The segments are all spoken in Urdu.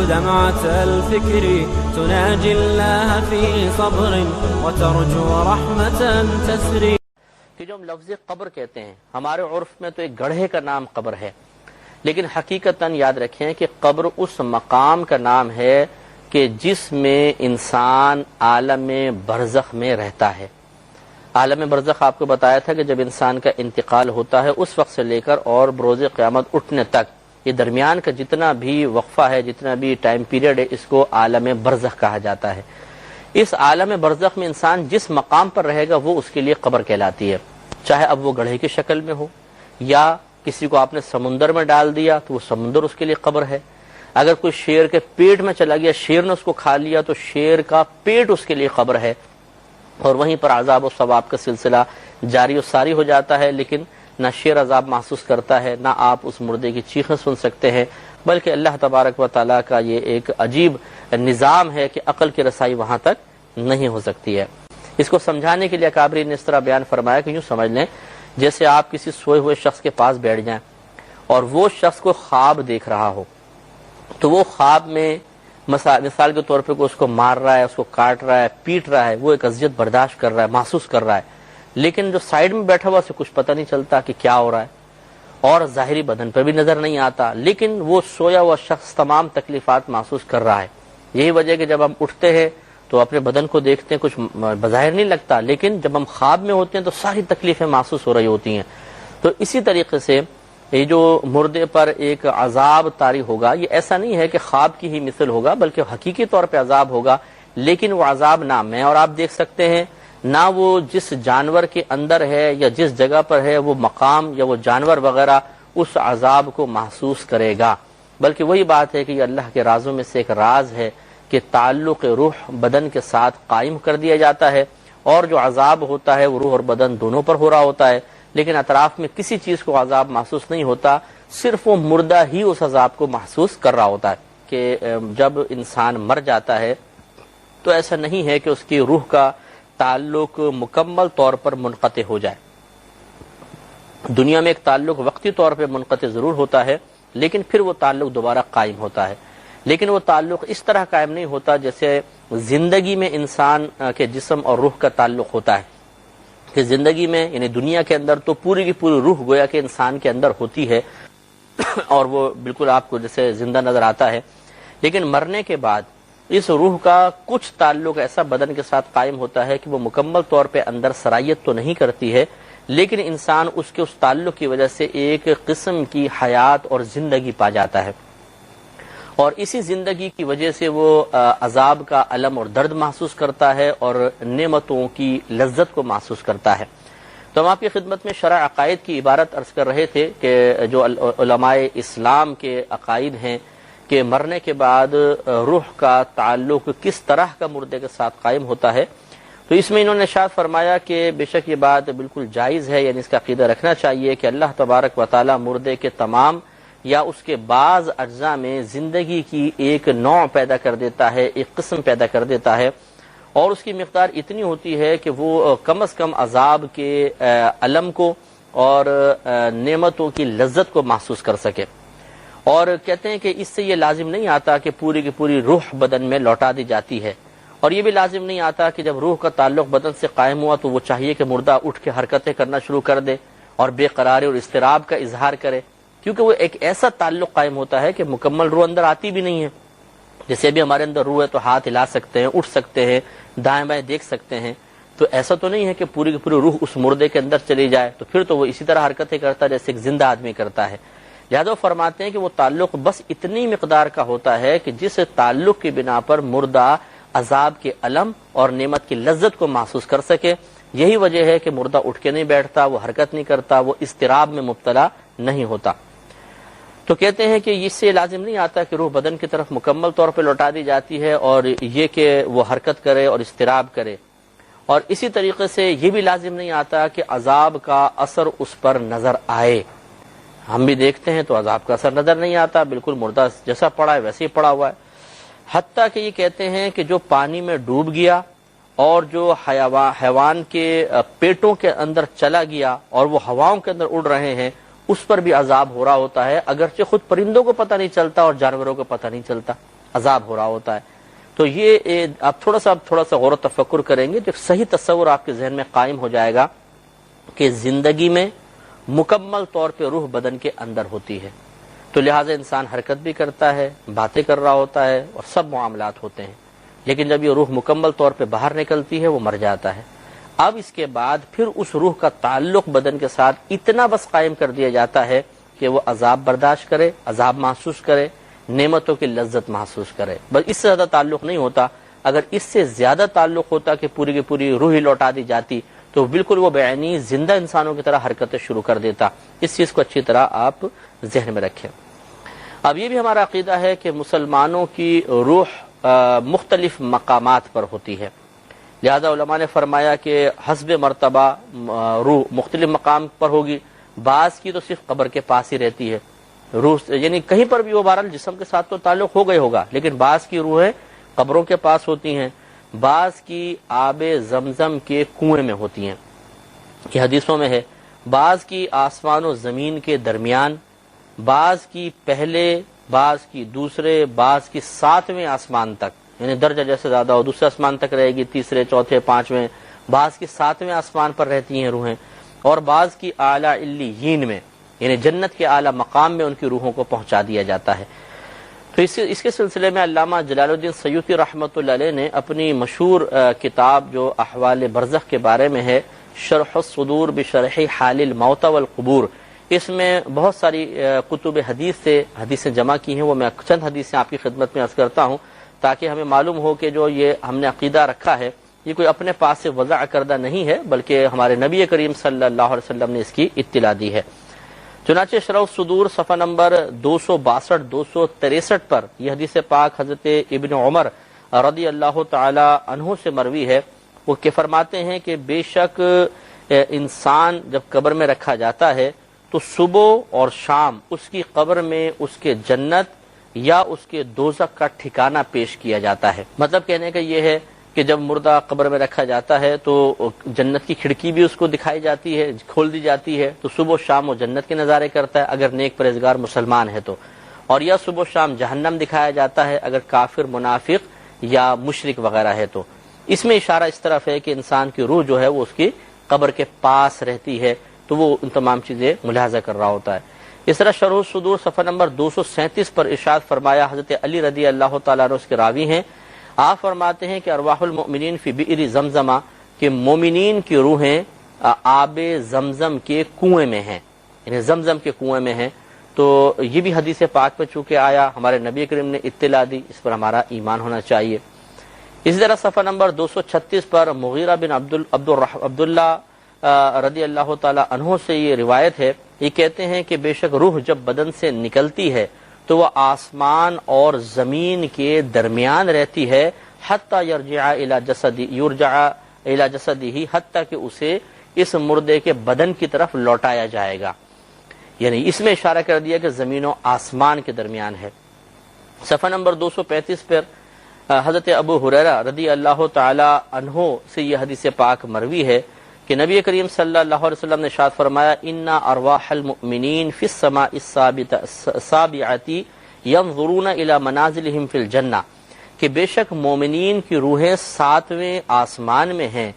دمعة الفكر تناجي الله في صبر وترجو رحمة تسري. کہ جو ہم لفظ قبر کہتے ہیں ہمارے عرف میں تو ایک گڑھے کا نام قبر ہے، لیکن حقیقتاً یاد رکھیں کہ قبر اس مقام کا نام ہے کہ جس میں انسان عالم برزخ میں رہتا ہے. عالم برزخ آپ کو بتایا تھا کہ جب انسان کا انتقال ہوتا ہے اس وقت سے لے کر اور بروز قیامت اٹھنے تک یہ درمیان کا جتنا بھی وقفہ ہے، جتنا بھی ٹائم پیریڈ ہے، اس کو عالم برزخ کہا جاتا ہے. اس عالم برزخ میں انسان جس مقام پر رہے گا وہ اس کے لیے قبر کہلاتی ہے، چاہے اب وہ گڑھے کی شکل میں ہو یا کسی کو آپ نے سمندر میں ڈال دیا تو وہ سمندر اس کے لیے قبر ہے. اگر کوئی شیر کے پیٹ میں چلا گیا، شیر نے اس کو کھا لیا تو شیر کا پیٹ اس کے لیے قبر ہے، اور وہیں پر عذاب و ثواب کا سلسلہ جاری و ساری ہو جاتا ہے. لیکن نہ شیر عذاب محسوس کرتا ہے، نہ آپ اس مردے کی چیخیں سن سکتے ہیں، بلکہ اللہ تبارک و تعالیٰ کا یہ ایک عجیب نظام ہے کہ عقل کی رسائی وہاں تک نہیں ہو سکتی ہے. اس کو سمجھانے کے لیے اکابرین نے اس طرح بیان فرمایا کہ یوں سمجھ لیں جیسے آپ کسی سوئے ہوئے شخص کے پاس بیٹھ جائیں اور وہ شخص کو خواب دیکھ رہا ہو، تو وہ خواب میں مثال کے طور پہ کوئی اس کو مار رہا ہے، اس کو کاٹ رہا ہے، پیٹ رہا ہے، وہ ایک اذیت برداشت کر رہا ہے، محسوس کر رہا ہے، لیکن جو سائیڈ میں بیٹھا ہوا اسے کچھ پتہ نہیں چلتا کہ کیا ہو رہا ہے، اور ظاہری بدن پہ بھی نظر نہیں آتا، لیکن وہ سویا ہوا شخص تمام تکلیفات محسوس کر رہا ہے. یہی وجہ کہ جب ہم اٹھتے ہیں تو اپنے بدن کو دیکھتے ہیں، کچھ بظاہر نہیں لگتا، لیکن جب ہم خواب میں ہوتے ہیں تو ساری تکلیفیں محسوس ہو رہی ہوتی ہیں. تو اسی طریقے سے یہ جو مردے پر ایک عذاب طاری ہوگا، یہ ایسا نہیں ہے کہ خواب کی ہی مثل ہوگا، بلکہ حقیقی طور پہ عذاب ہوگا، لیکن وہ عذاب نہ میں اور آپ دیکھ سکتے ہیں، نہ وہ جس جانور کے اندر ہے یا جس جگہ پر ہے وہ مقام یا وہ جانور وغیرہ اس عذاب کو محسوس کرے گا، بلکہ وہی بات ہے کہ یہ اللہ کے رازوں میں سے ایک راز ہے کہ تعلق روح بدن کے ساتھ قائم کر دیا جاتا ہے، اور جو عذاب ہوتا ہے وہ روح اور بدن دونوں پر ہو رہا ہوتا ہے، لیکن اطراف میں کسی چیز کو عذاب محسوس نہیں ہوتا، صرف وہ مردہ ہی اس عذاب کو محسوس کر رہا ہوتا ہے. کہ جب انسان مر جاتا ہے تو ایسا نہیں ہے کہ اس کی روح کا تعلق مکمل طور پر منقطع ہو جائے. دنیا میں ایک تعلق وقتی طور پہ منقطع ضرور ہوتا ہے، لیکن پھر وہ تعلق دوبارہ قائم ہوتا ہے، لیکن وہ تعلق اس طرح قائم نہیں ہوتا جیسے زندگی میں انسان کے جسم اور روح کا تعلق ہوتا ہے. کہ زندگی میں یعنی دنیا کے اندر تو پوری کی پوری روح گویا کہ انسان کے اندر ہوتی ہے اور وہ بالکل آپ کو جیسے زندہ نظر آتا ہے، لیکن مرنے کے بعد اس روح کا کچھ تعلق ایسا بدن کے ساتھ قائم ہوتا ہے کہ وہ مکمل طور پہ اندر سرایت تو نہیں کرتی ہے، لیکن انسان اس کے اس تعلق کی وجہ سے ایک قسم کی حیات اور زندگی پا جاتا ہے، اور اسی زندگی کی وجہ سے وہ عذاب کا الم اور درد محسوس کرتا ہے اور نعمتوں کی لذت کو محسوس کرتا ہے. تو ہم آپ کی خدمت میں شرع عقائد کی عبارت عرض کر رہے تھے کہ جو علماء اسلام کے عقائد ہیں کہ مرنے کے بعد روح کا تعلق کس طرح کا مردے کے ساتھ قائم ہوتا ہے. تو اس میں انہوں نے ارشاد فرمایا کہ بے شک یہ بات بالکل جائز ہے، یعنی اس کا عقیدہ رکھنا چاہیے کہ اللہ تبارک و تعالی مردے کے تمام یا اس کے بعض اجزاء میں زندگی کی ایک نوع پیدا کر دیتا ہے، ایک قسم پیدا کر دیتا ہے، اور اس کی مقدار اتنی ہوتی ہے کہ وہ کم از کم عذاب کے الم کو اور نعمتوں کی لذت کو محسوس کر سکے. اور کہتے ہیں کہ اس سے یہ لازم نہیں آتا کہ پوری کی پوری روح بدن میں لوٹا دی جاتی ہے، اور یہ بھی لازم نہیں آتا کہ جب روح کا تعلق بدن سے قائم ہوا تو وہ چاہیے کہ مردہ اٹھ کے حرکتیں کرنا شروع کر دے اور بے قراری اور اضطراب کا اظہار کرے، کیونکہ وہ ایک ایسا تعلق قائم ہوتا ہے کہ مکمل روح اندر آتی بھی نہیں ہے. جیسے ابھی ہمارے اندر روح ہے تو ہاتھ ہلا سکتے ہیں، اٹھ سکتے ہیں، دائیں بائیں دیکھ سکتے ہیں، تو ایسا تو نہیں ہے کہ پوری کی پوری روح اس مردے کے اندر چلی جائے، تو پھر تو وہ اسی طرح حرکتیں کرتا ہے جیسے ایک زندہ آدمی کرتا ہے. لہذا فرماتے ہیں کہ وہ تعلق بس اتنی مقدار کا ہوتا ہے کہ جس تعلق کی بنا پر مردہ عذاب کے الم اور نعمت کی لذت کو محسوس کر سکے. یہی وجہ ہے کہ مردہ اٹھ کے نہیں بیٹھتا، وہ حرکت نہیں کرتا، وہ اضطراب میں مبتلا نہیں ہوتا. تو کہتے ہیں کہ اس سے لازم نہیں آتا کہ روح بدن کی طرف مکمل طور پہ لوٹا دی جاتی ہے اور یہ کہ وہ حرکت کرے اور اضطراب کرے، اور اسی طریقے سے یہ بھی لازم نہیں آتا کہ عذاب کا اثر اس پر نظر آئے. ہم بھی دیکھتے ہیں تو عذاب کا اثر نظر نہیں آتا، بالکل مردہ جیسا پڑا ہے ویسے ہی پڑا ہوا ہے. حتیٰ کہ یہ کہتے ہیں کہ جو پانی میں ڈوب گیا اور جو حیوان کے پیٹوں کے اندر چلا گیا اور وہ ہواؤں کے اندر اڑ رہے ہیں، اس پر بھی عذاب ہو رہا ہوتا ہے، اگرچہ خود پرندوں کو پتہ نہیں چلتا اور جانوروں کو پتہ نہیں چلتا. عذاب ہو رہا ہوتا ہے۔ تو یہ آپ تھوڑا سا غور و تفکر کریں گے تو ایک صحیح تصور آپ کے ذہن میں قائم ہو جائے گا کہ زندگی میں مکمل طور پہ روح بدن کے اندر ہوتی ہے، تو لہٰذا انسان حرکت بھی کرتا ہے، باتیں کر رہا ہوتا ہے اور سب معاملات ہوتے ہیں، لیکن جب یہ روح مکمل طور پہ باہر نکلتی ہے وہ مر جاتا ہے۔ اب اس کے بعد پھر اس روح کا تعلق بدن کے ساتھ اتنا بس قائم کر دیا جاتا ہے کہ وہ عذاب برداشت کرے، عذاب محسوس کرے، نعمتوں کی لذت محسوس کرے، بس اس سے زیادہ تعلق نہیں ہوتا۔ اگر اس سے زیادہ تعلق ہوتا کہ پوری کی پوری روح ہی لوٹا دی جاتی تو بالکل وہ بعینی زندہ انسانوں کی طرح حرکتیں شروع کر دیتا۔ اس چیز کو اچھی طرح آپ ذہن میں رکھیں۔ اب یہ بھی ہمارا عقیدہ ہے کہ مسلمانوں کی روح مختلف مقامات پر ہوتی ہے، لہذا علماء نے فرمایا کہ حسب مرتبہ روح مختلف مقام پر ہوگی۔ بعض کی تو صرف قبر کے پاس ہی رہتی ہے روح، یعنی کہیں پر بھی وہ بہرحال جسم کے ساتھ تو تعلق ہو گئے ہوگا، لیکن بعض کی روحیں قبروں کے پاس ہوتی ہیں، بعض کی آب زمزم کے کنویں میں ہوتی ہیں، یہ حدیثوں میں ہے، بعض کی آسمان و زمین کے درمیان، بعض کی پہلے، بعض کی دوسرے، بعض کی 7ویں آسمان تک، یعنی درجہ جیسے زیادہ ہو دوسرے آسمان تک رہے گی، تیسرے، چوتھے، 5ویں، بعض کی 7ویں آسمان پر رہتی ہیں روحیں، اور بعض کی اعلیٰ علیین میں، یعنی جنت کے اعلیٰ مقام میں ان کی روحوں کو پہنچا دیا جاتا ہے۔ تو اس کے سلسلے میں علامہ جلال الدین سیوطی رحمۃ اللہ علیہ نے اپنی مشہور کتاب جو احوال برزخ کے بارے میں ہے، شرح الصدور بشرح حال الموتى والقبور، اس میں بہت ساری کتب حدیث سے حدیثیں جمع کی ہیں، وہ میں چند حدیثیں آپ کی خدمت میں عرض کرتا ہوں تاکہ ہمیں معلوم ہو کہ جو یہ ہم نے عقیدہ رکھا ہے یہ کوئی اپنے پاس سے وضع کردہ نہیں ہے، بلکہ ہمارے نبی کریم صلی اللہ علیہ وسلم نے اس کی اطلاع دی ہے۔ چنانچہ شرح الصدور صفحہ نمبر 262-263 پر یہ حدیث پاک حضرت ابن عمر رضی اللہ تعالی عنہ سے مروی ہے، وہ کہ فرماتے ہیں کہ بے شک انسان جب قبر میں رکھا جاتا ہے تو صبح اور شام اس کی قبر میں اس کے جنت یا اس کے دوزخ کا ٹھکانہ پیش کیا جاتا ہے۔ مطلب کہنے کا یہ ہے کہ جب مردہ قبر میں رکھا جاتا ہے تو جنت کی کھڑکی بھی اس کو دکھائی جاتی ہے، کھول دی جاتی ہے، تو صبح و شام وہ جنت کے نظارے کرتا ہے اگر نیک پرہیزگار مسلمان ہے تو، اور یا صبح و شام جہنم دکھایا جاتا ہے اگر کافر، منافق یا مشرک وغیرہ ہے تو۔ اس میں اشارہ اس طرف ہے کہ انسان کی روح جو ہے وہ اس کی قبر کے پاس رہتی ہے، تو وہ ان تمام چیزیں ملاحظہ کر رہا ہوتا ہے۔ اس طرح شرح الصدور صفحہ نمبر 237 پر ارشاد فرمایا، حضرت علی رضی اللہ تعالیٰ عنہ اس کے راوی ہیں، آپ فرماتے ہیں کہ ارواح المؤمنین فی بئر زمزمہ، کہ مومنین کی روحیں آب زمزم کے کنویں میں ہیں، یعنی زمزم کے کنویں میں ہیں۔ تو یہ بھی حدیث پاک میں چونکہ آیا، ہمارے نبی کریم نے اطلاع دی، اس پر ہمارا ایمان ہونا چاہیے۔ اسی طرح صفحہ نمبر 236 پر مغیرہ بن عبداللہ رضی اللہ تعالی عنہ سے یہ روایت ہے، یہ کہتے ہیں کہ بے شک روح جب بدن سے نکلتی ہے تو وہ آسمان اور زمین کے درمیان رہتی ہے، حتی یرجع الی جسدہ، حتی کہ اسے اس مردے کے بدن کی طرف لوٹایا جائے گا، یعنی اس میں اشارہ کر دیا کہ زمین و آسمان کے درمیان ہے۔ صفحہ نمبر 235 پر حضرت ابو ہریرہ رضی اللہ تعالی عنہ سے یہ حدیث پاک مروی ہے کہ نبی کریم صلی اللہ علیہ وسلم نے ارشاد فرمایا، ان ارواح المؤمنین فی السماء السابعۃ ينظرون الی منازلہم فی الجنہ، کہ بے شک مومنین کی روحیں 7ویں آسمان میں ہیں،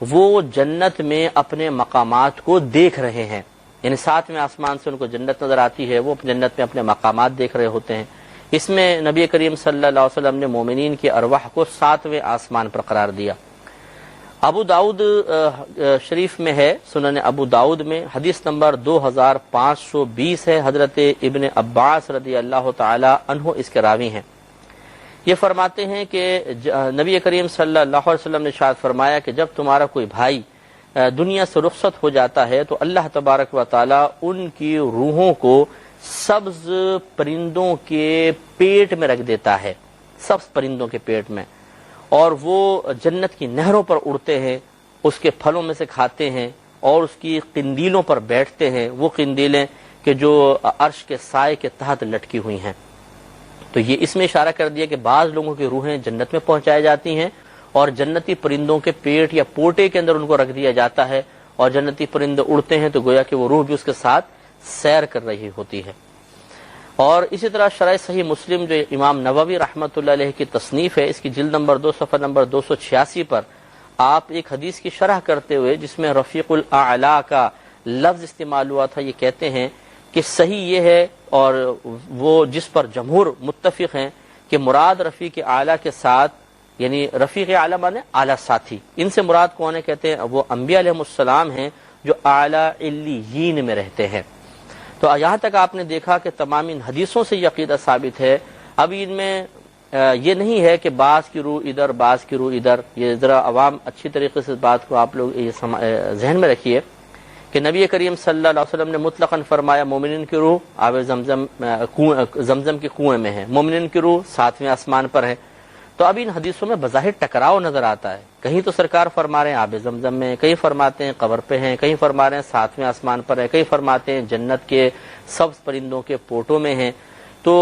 وہ جنت میں اپنے مقامات کو دیکھ رہے ہیں، یعنی 7ویں آسمان سے ان کو جنت نظر آتی ہے، وہ جنت میں اپنے مقامات دیکھ رہے ہوتے ہیں۔ اس میں نبی کریم صلی اللہ علیہ وسلم نے مومنین کی ارواح کو 7ویں آسمان پر قرار دیا۔ ابو داؤد شریف میں ہے، سنن ابو داؤد میں حدیث نمبر 2520 ہے، حضرت ابن عباس رضی اللہ تعالی عنہ اس کے راوی ہیں۔ یہ فرماتے ہیں کہ نبی کریم صلی اللہ علیہ وسلم نے ارشاد فرمایا کہ جب تمہارا کوئی بھائی دنیا سے رخصت ہو جاتا ہے تو اللہ تبارک و تعالی ان کی روحوں کو سبز پرندوں کے پیٹ میں رکھ دیتا ہے، سبز پرندوں کے پیٹ میں، اور وہ جنت کی نہروں پر اڑتے ہیں، اس کے پھلوں میں سے کھاتے ہیں اور اس کی قندیلوں پر بیٹھتے ہیں، وہ قندیلیں کہ جو عرش کے سائے کے تحت لٹکی ہوئی ہیں۔ تو یہ اس میں اشارہ کر دیا کہ بعض لوگوں کی روحیں جنت میں پہنچائی جاتی ہیں اور جنتی پرندوں کے پیٹ یا پوٹے کے اندر ان کو رکھ دیا جاتا ہے، اور جنتی پرندے اڑتے ہیں تو گویا کہ وہ روح بھی اس کے ساتھ سیر کر رہی ہوتی ہے۔ اور اسی طرح شرح صحیح مسلم جو امام نووی رحمۃ اللہ علیہ کی تصنیف ہے، اس کی جلد نمبر 2 صفحہ نمبر 286 پر آپ ایک حدیث کی شرح کرتے ہوئے جس میں رفیق الاعلیٰ کا لفظ استعمال ہوا تھا، یہ کہتے ہیں کہ صحیح یہ ہے اور وہ جس پر جمہور متفق ہیں کہ مراد رفیق اعلیٰ کے ساتھ، یعنی رفیق اعلیٰ مانے اعلیٰ ساتھی، ان سے مراد کون ہے؟ کہتے ہیں وہ انبیاء علیہ السلام ہیں جو اعلیٰ علیین میں رہتے ہیں۔ تو یہاں تک آپ نے دیکھا کہ تمام ان حدیثوں سے یہ عقیدہ ثابت ہے۔ اب ان میں یہ نہیں ہے کہ بعض کی روح ادھر بعض کی روح ادھر، یہ ذرا عوام اچھی طریقے سے اس بات کو آپ لوگ یہ ذہن میں رکھیے کہ نبی کریم صلی اللہ علیہ وسلم نے مطلقاً فرمایا مومنین کی روح آب زمزم کے کنویں میں ہے، مومنین کی روح 7ویں آسمان پر ہے۔ تو اب ان حدیثوں میں بظاہر ٹکراؤ نظر آتا ہے، کہیں تو سرکار فرما رہے ہیں آب زمزم میں، کہیں فرماتے ہیں قبر پہ ہیں، کہیں فرما رہے ہیں 7ویں آسمان پر ہے، کہیں فرماتے ہیں جنت کے سبز پرندوں کے پوٹوں میں ہیں۔ تو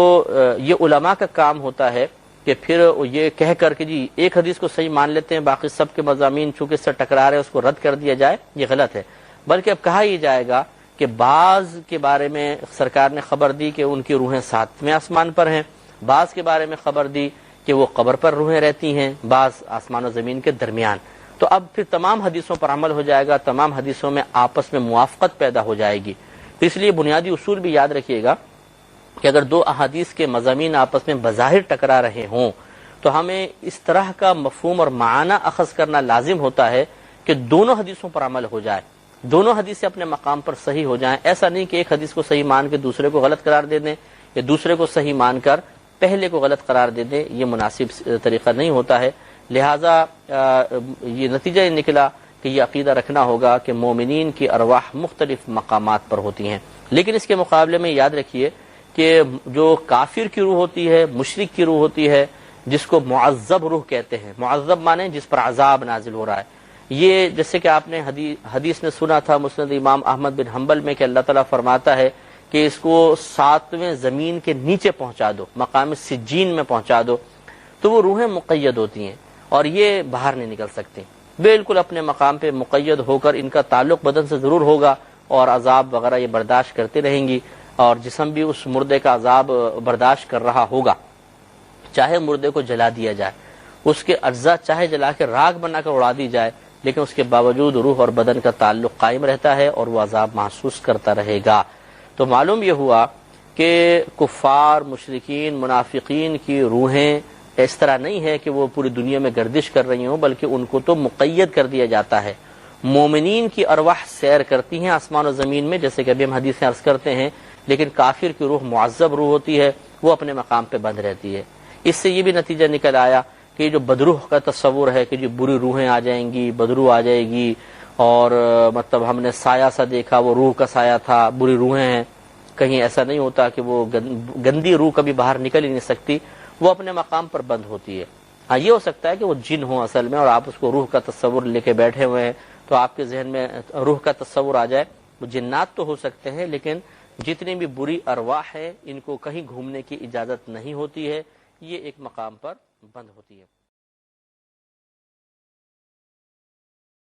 یہ علماء کا کام ہوتا ہے کہ پھر یہ کہہ کر کے جی ایک حدیث کو صحیح مان لیتے ہیں، باقی سب کے مضامین چونکہ اس سے ٹکرا رہے ہیں اس کو رد کر دیا جائے، یہ غلط ہے۔ بلکہ اب کہا یہ جائے گا کہ بعض کے بارے میں سرکار نے خبر دی کہ ان کی روحیں 7ویں آسمان پر ہیں، بعض کے بارے میں خبر دی کہ وہ قبر پر روحیں رہتی ہیں، بعض آسمان و زمین کے درمیان۔ تو اب پھر تمام حدیثوں پر عمل ہو جائے گا، تمام حدیثوں میں آپس میں موافقت پیدا ہو جائے گی۔ تو اس لیے بنیادی اصول بھی یاد رکھیے گا کہ اگر دو احادیث کے مضامین آپس میں بظاہر ٹکرا رہے ہوں تو ہمیں اس طرح کا مفہوم اور معنی اخذ کرنا لازم ہوتا ہے کہ دونوں حدیثوں پر عمل ہو جائے، دونوں حدیثیں اپنے مقام پر صحیح ہو جائیں۔ ایسا نہیں کہ ایک حدیث کو صحیح مان کے دوسرے کو غلط قرار دے دیں یا دوسرے کو صحیح مان کر پہلے کو غلط قرار دے دیں، یہ مناسب طریقہ نہیں ہوتا ہے۔ لہٰذا یہ نتیجہ یہ نکلا کہ یہ عقیدہ رکھنا ہوگا کہ مومنین کی ارواح مختلف مقامات پر ہوتی ہیں، لیکن اس کے مقابلے میں یاد رکھیے کہ جو کافر کی روح ہوتی ہے، مشرک کی روح ہوتی ہے، جس کو معذب روح کہتے ہیں، معذب مانے جس پر عذاب نازل ہو رہا ہے، یہ جیسے کہ آپ نے حدیث میں سنا تھا مسند امام احمد بن حنبل میں کہ اللہ تعالیٰ فرماتا ہے کہ اس کو 7ویں زمین کے نیچے پہنچا دو، مقام سجین میں پہنچا دو، تو وہ روحیں مقید ہوتی ہیں اور یہ باہر نہیں نکل سکتی، بالکل اپنے مقام پہ مقید ہو کر ان کا تعلق بدن سے ضرور ہوگا اور عذاب وغیرہ یہ برداشت کرتی رہیں گی، اور جسم بھی اس مردے کا عذاب برداشت کر رہا ہوگا، چاہے مردے کو جلا دیا جائے، اس کے اجزاء چاہے جلا کے راکھ بنا کر اڑا دی جائے، لیکن اس کے باوجود روح اور بدن کا تعلق قائم رہتا ہے اور وہ عذاب محسوس کرتا رہے گا۔ تو معلوم یہ ہوا کہ کفار، مشرکین، منافقین کی روحیں اس طرح نہیں ہے کہ وہ پوری دنیا میں گردش کر رہی ہوں، بلکہ ان کو تو مقید کر دیا جاتا ہے۔ مومنین کی ارواح سیر کرتی ہیں آسمان و زمین میں، جیسے کہ ابھی ہم حدیثیں عرض کرتے ہیں، لیکن کافر کی روح معذب روح ہوتی ہے، وہ اپنے مقام پہ بند رہتی ہے۔ اس سے یہ بھی نتیجہ نکل آیا کہ جو بدروح کا تصور ہے کہ جو بری روحیں آ جائیں گی، بدروح آ جائے گی، اور مطلب ہم نے سایہ سا دیکھا وہ روح کا سایہ تھا، بری روحیں ہیں، کہیں ایسا نہیں ہوتا کہ وہ گندی روح کبھی باہر نکل ہی نہیں سکتی، وہ اپنے مقام پر بند ہوتی ہے۔ ہاں یہ ہو سکتا ہے کہ وہ جن ہوں اصل میں اور آپ اس کو روح کا تصور لے کے بیٹھے ہوئے ہیں، تو آپ کے ذہن میں روح کا تصور آ جائے۔ وہ جنات تو ہو سکتے ہیں، لیکن جتنی بھی بری ارواح ہے ان کو کہیں گھومنے کی اجازت نہیں ہوتی ہے، یہ ایک مقام پر بند ہوتی ہے۔